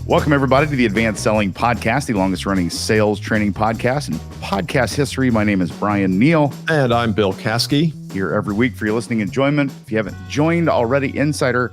Welcome, everybody, to the Advanced Selling Podcast, the longest-running sales training podcast in podcast history. My name is Bryan Neal. And I'm Bill Caskey. Here every week for your listening enjoyment. If you haven't joined already, Insider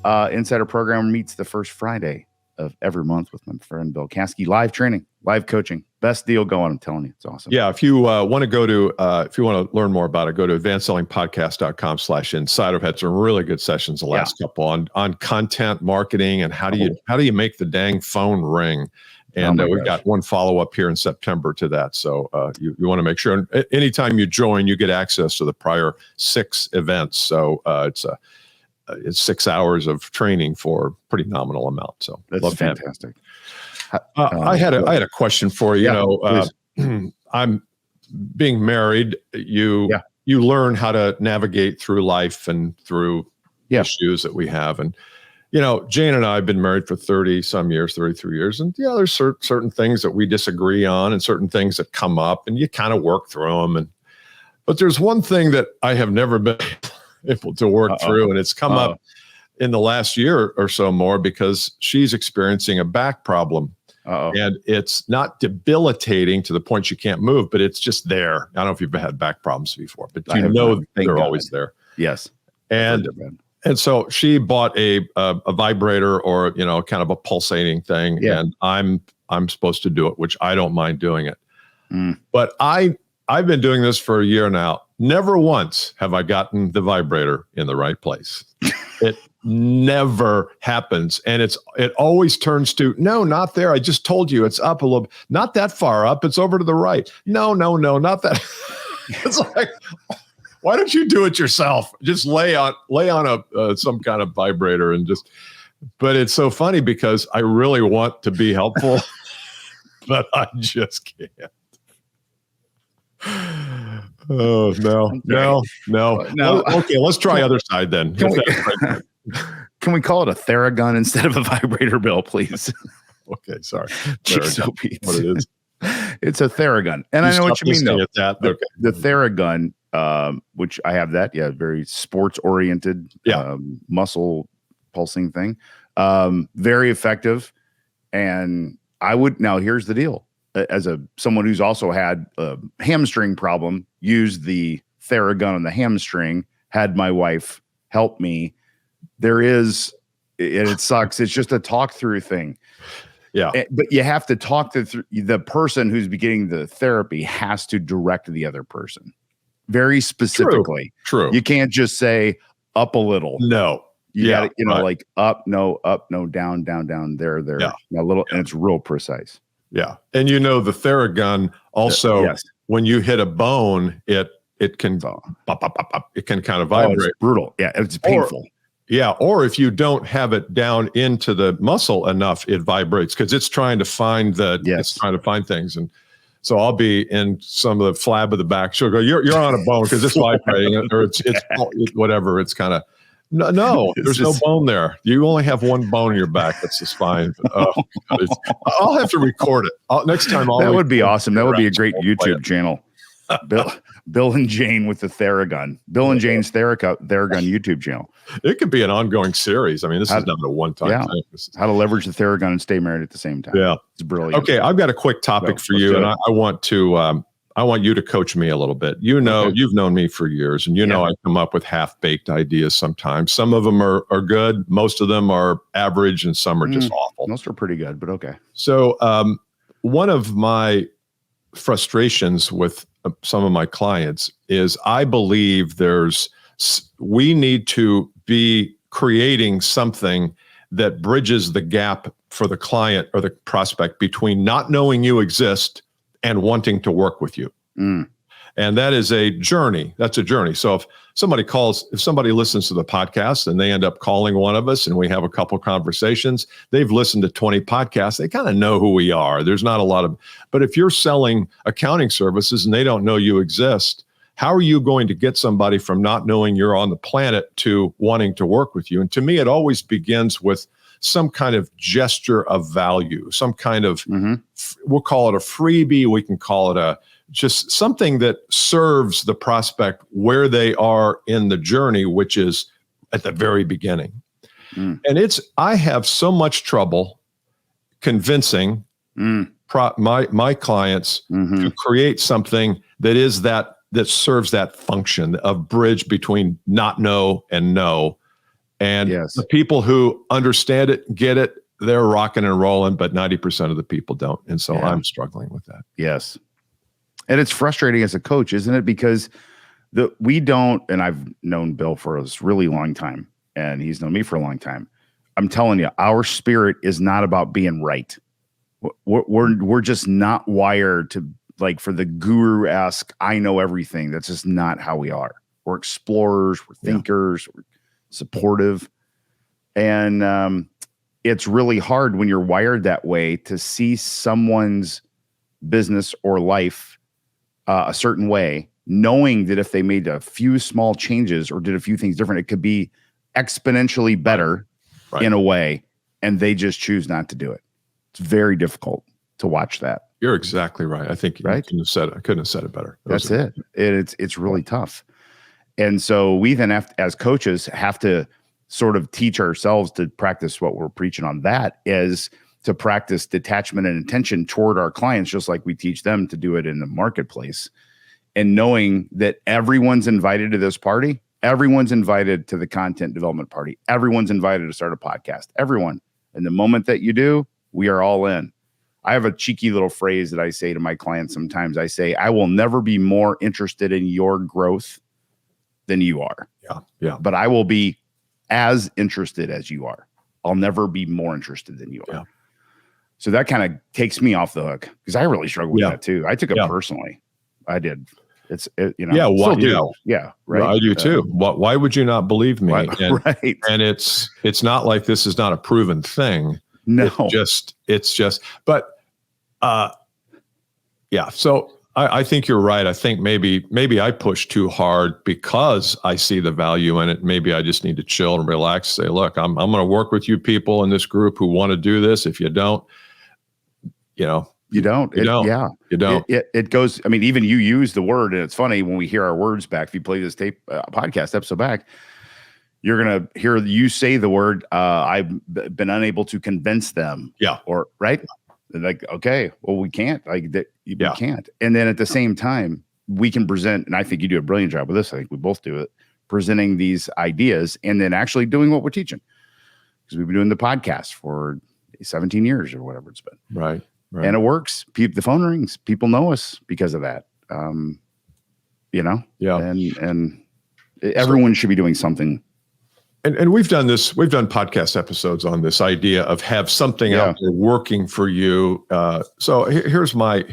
program meets the first Friday of every month with my friend Bill Caskey. Live training, live coaching. Best deal going, I'm telling you. It's awesome. Yeah, if you want to go to, if you want to learn more about it, go to advancedsellingpodcast.com/insider. I've had some really good sessions the last couple on content marketing and how do you make the dang phone ring? And we've got one follow-up here in September to that. So you want to make sure. And anytime you join, you get access to the prior 6 events. So it's 6 hours of training for a pretty nominal amount. So that's fantastic. I had a question for you. I'm being married. You learn how to navigate through life and through issues that we have. And Jane and I have been married for 30 some years, 33 years. And there's certain things that we disagree on and certain things that come up, and you kind of work through them. But there's one thing that I have never been able to work through, and it's come up in the last year or so more because she's experiencing a back problem. And it's not debilitating to the point you can't move, but it's just there. I don't know if you've had back problems before, but they're always there. Yes. And so she bought a vibrator or, kind of a pulsating thing. Yeah. And I'm supposed to do it, which I don't mind doing it. But I've been doing this for a year now. Never once have I gotten the vibrator in the right place. It never happens. And it always turns to, no, not there. I just told you it's up a little, not that far up. It's over to the right. No, not that. It's like, why don't you do it yourself? Just lay on some kind of vibrator and just, but it's so funny because I really want to be helpful, but I just can't. Oh, no. Okay, let's try other side then. Can we call it a Theragun instead of a vibrator, Bill, please? Okay, sorry. What it is. It's a Theragun. And I know what you mean, though. The Theragun, which I have that, very sports-oriented, muscle pulsing thing. Very effective. And now here's the deal. As someone who's also had a hamstring problem, used the Theragun on the hamstring, had my wife help me. And it sucks. It's just a talk through thing. Yeah. But you have to talk to the person who's getting the therapy has to direct the other person very specifically. True. You can't just say up a little. No. You got to, like up, no, down, there, a little, and it's real precise. Yeah. And the Theragun also, when you hit a bone, it can it can kind of vibrate. It's brutal. Yeah, it's painful. Or if you don't have it down into the muscle enough, it vibrates because it's trying to find things. And so I'll be in some of the flab of the back. She'll go, you're on a bone because it's vibrating, or it's whatever. It's kind of no, there's no bone there. You only have one bone in your back. That's the spine. I'll have to record it. Next time, that would be awesome. That would be a great YouTube channel. Bill and Jane with the Theragun. Bill and Jane's Theragun YouTube channel. It could be an ongoing series. I mean, this is not a one-time thing. How to leverage the Theragun and stay married at the same time. Yeah, it's brilliant. Okay, I've got a quick topic for you, and I want you to coach me a little bit. You've known me for years, and I come up with half-baked ideas sometimes. Some of them are good. Most of them are average, and some are just awful. Most are pretty good, but okay. So one of my frustrations with some of my clients is I believe we need to be creating something that bridges the gap for the client or the prospect between not knowing you exist and wanting to work with you. And that is a journey. That's a journey. So if somebody listens to the podcast and they end up calling one of us and we have a couple conversations, they've listened to 20 podcasts. They kind of know who we are. There's not a lot of, but if you're selling accounting services and they don't know you exist, how are you going to get somebody from not knowing you're on the planet to wanting to work with you? And to me, it always begins with some kind of gesture of value, some kind of, we'll call it a freebie. We can call it just something that serves the prospect where they are in the journey, which is at the very beginning. And I have so much trouble convincing my clients to create something that serves that function of bridge between not know and know. And the people who understand it, get it, they're rocking and rolling, but 90% of the people don't. And so I'm struggling with that. Yes. And it's frustrating as a coach, isn't it? Because we don't, and I've known Bill for a really long time, and he's known me for a long time. I'm telling you, our spirit is not about being right. We're just not wired to, like, for the guru-esque, I know everything. That's just not how we are. We're explorers, we're thinkers, we're supportive. And it's really hard when you're wired that way to see someone's business or life a certain way, knowing that if they made a few small changes or did a few things different, it could be exponentially better in a way, and they just choose not to do it. It's very difficult to watch that. You're exactly right. I think I couldn't have said it better. That's it. It's really tough. And so we then as coaches have to sort of teach ourselves to practice what we're preaching on. That is to practice detachment and attention toward our clients, just like we teach them to do it in the marketplace. And knowing that everyone's invited to this party, everyone's invited to the content development party, everyone's invited to start a podcast, everyone. And the moment that you do, we are all in. I have a cheeky little phrase that I say to my clients sometimes. I say, I will never be more interested in your growth than you are. Yeah. But I will be as interested as you are. I'll never be more interested than you are. Yeah. So that kind of takes me off the hook, because I really struggle with that too. I took it personally. I did. Yeah. Right. I do too. Why would you not believe me? Right. And it's not like this is not a proven thing. No, it's just, but So I think you're right. I think maybe I push too hard because I see the value in it. Maybe I just need to chill and relax. Say, look, I'm going to work with you people in this group who want to do this. If you don't, you don't. It goes. I mean, even you use the word, and it's funny when we hear our words back. If you play this podcast episode back, you're gonna hear you say the word. I've been unable to convince them. Yeah. Or right. Like, okay, well, we can't. We can't. And then at the same time, we can present, and I think you do a brilliant job with this. I think we both do it, presenting these ideas and then actually doing what we're teaching. Because we've been doing the podcast for 17 years or whatever it's been. Right. And it works. The phone rings. People know us because of that. Yeah. And everyone should be doing something. And we've done this. We've done podcast episodes on this idea of have something out there working for you. So here's my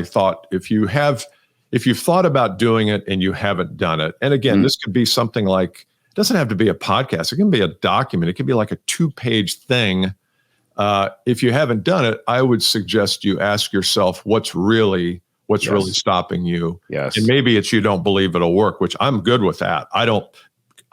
thought. If you've thought about doing it and you haven't done it, and again, this could be something like, it doesn't have to be a podcast. It can be a document. It could be like a 2-page thing. If you haven't done it, I would suggest you ask yourself what's really stopping you. Yes. And maybe it's you don't believe it'll work, which I'm good with that.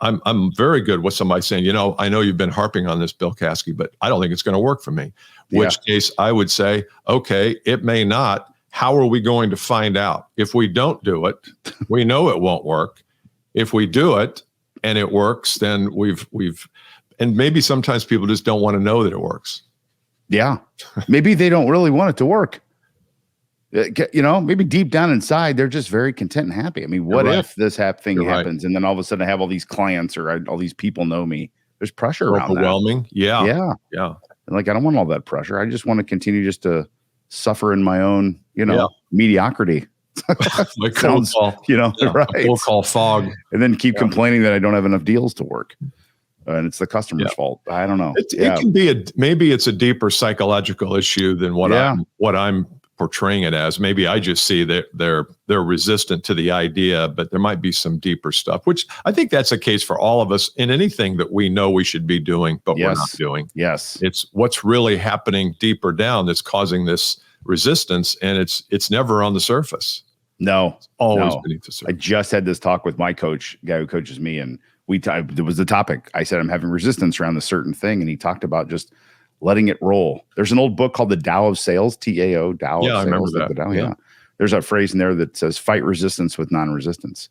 I'm very good with somebody saying, I know you've been harping on this, Bill Caskey, but I don't think it's going to work for me. Which case I would say, okay, it may not. How are we going to find out? If we don't do it, we know it won't work. If we do it and it works, then and maybe sometimes people just don't want to know that it works. Yeah. Maybe they don't really want it to work. Maybe deep down inside, they're just very content and happy. I mean, what if this thing happens and then all of a sudden I have all these clients or all these people know me? There's pressure around that. Overwhelming. Yeah. And I don't want all that pressure. I just want to continue just to suffer in my own, mediocrity. Like cold call. Right. We'll call fog. And then keep complaining that I don't have enough deals to work. And it's the customer's fault. I don't know. It can be maybe it's a deeper psychological issue than what I'm portraying it as. Maybe I just see that they're resistant to the idea, but there might be some deeper stuff, which I think that's a case for all of us in anything that we know we should be doing, but we're not doing. Yes. It's what's really happening deeper down that's causing this resistance, and it's never on the surface. No. It's always beneath the surface. I just had this talk with my coach, guy who coaches me, and there was the topic. I said, I'm having resistance around this certain thing. And he talked about just letting it roll. There's an old book called The Tao of Sales, T-A-O, Tao of Sales. I remember that. The Tao, yeah. There's a phrase in there that says, fight resistance with non-resistance.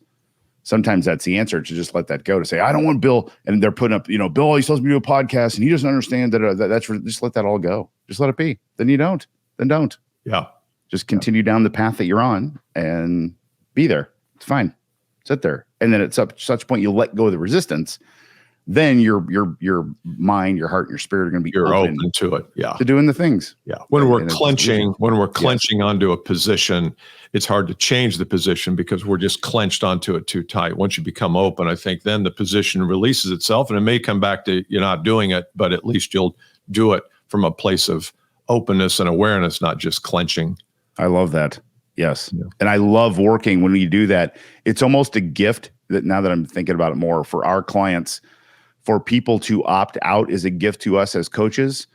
Sometimes that's the answer, to just let that go, to say, I don't want Bill. And they're putting up, Bill, he's supposed to do a podcast and he doesn't understand that. Just let that all go. Just let it be. Then you don't. Then don't. Yeah. Just continue down the path that you're on and be there. It's fine. Sit there. And then at such point, you'll let go of the resistance. Then your mind, your heart, and your spirit are going to be open to it. Yeah. To doing the things. Yeah. When we're clenching onto a position, it's hard to change the position because we're just clenched onto it too tight. Once you become open, I think then the position releases itself, and it may come back to you're not doing it, but at least you'll do it from a place of openness and awareness, not just clenching. I love that. Yes. Yeah. And I love working when we do that. It's almost a gift that now that I'm thinking about it more for our clients, for people to opt out is a gift to us as coaches.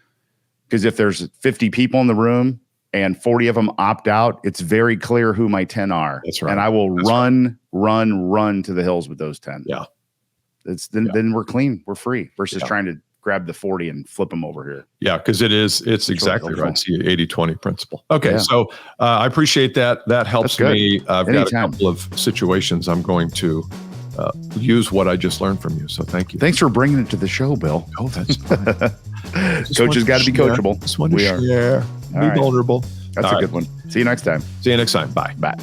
Because if there's 50 people in the room and 40 of them opt out, it's very clear who my 10 are. That's right. And I will run to the hills with those 10. Yeah. Then we're clean. We're free versus trying to grab the 40 and flip them over here. Yeah, because it's exactly right. It's the 80-20 principle. Okay, so I appreciate that. That helps me. I've got a couple of situations I'm going to use what I just learned from you. So thank you. Thanks for bringing it to the show, Bill. Oh, that's fine. Coaches got to be coachable. Just want to share. Be vulnerable. That's a good one. See you next time. See you next time. Bye. Bye.